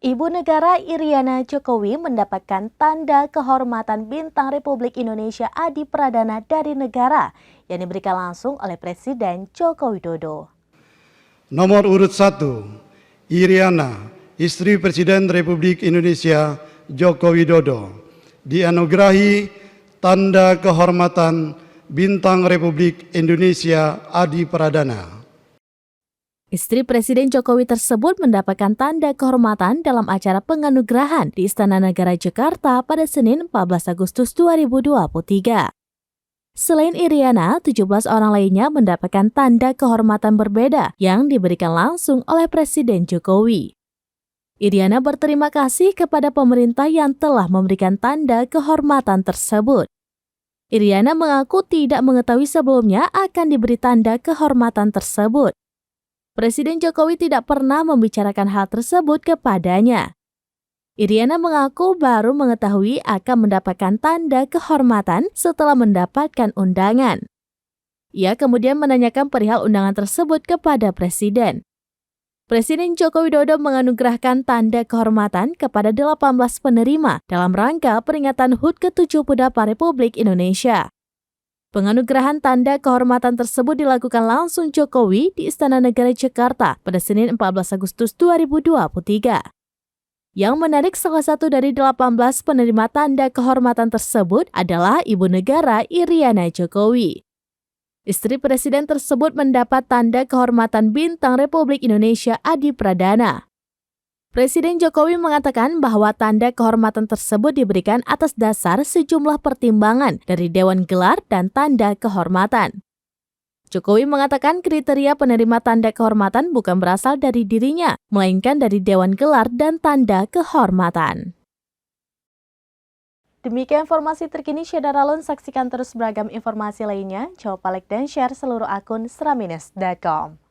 Ibu Negara Iriana Jokowi mendapatkan tanda kehormatan Bintang Republik Indonesia Adi Pradana dari negara yang diberikan langsung oleh Presiden Joko Widodo. Nomor urut 1, Iriana, istri Presiden Republik Indonesia Joko Widodo, dianugerahi tanda kehormatan Bintang Republik Indonesia Adi Pradana. Istri Presiden Jokowi tersebut mendapatkan tanda kehormatan dalam acara penganugerahan di Istana Negara Jakarta pada Senin 14 Agustus 2023. Selain Iriana, 17 orang lainnya mendapatkan tanda kehormatan berbeda yang diberikan langsung oleh Presiden Jokowi. Iriana berterima kasih kepada pemerintah yang telah memberikan tanda kehormatan tersebut. Iriana mengaku tidak mengetahui sebelumnya akan diberi tanda kehormatan tersebut. Presiden Jokowi tidak pernah membicarakan hal tersebut kepadanya. Iriana mengaku baru mengetahui akan mendapatkan tanda kehormatan setelah mendapatkan undangan. Ia kemudian menanyakan perihal undangan tersebut kepada Presiden. Presiden Joko Widodo menganugerahkan tanda kehormatan kepada 18 penerima dalam rangka peringatan HUT ke-78 Republik Indonesia. Penganugerahan tanda kehormatan tersebut dilakukan langsung Jokowi di Istana Negara Jakarta pada Senin 14 Agustus 2023. Yang menarik, salah satu dari 18 penerima tanda kehormatan tersebut adalah Ibu Negara Iriana Jokowi. Istri Presiden tersebut mendapat tanda kehormatan Bintang Republik Indonesia Adi Pradana. Presiden Jokowi mengatakan bahwa tanda kehormatan tersebut diberikan atas dasar sejumlah pertimbangan dari Dewan Gelar dan Tanda Kehormatan. Jokowi mengatakan kriteria penerima tanda kehormatan bukan berasal dari dirinya, melainkan dari Dewan Gelar dan Tanda Kehormatan. Demikian informasi terkini Syederalun, saksikan terus beragam informasi lainnya. Coba like dan share seluruh akun seramines.com.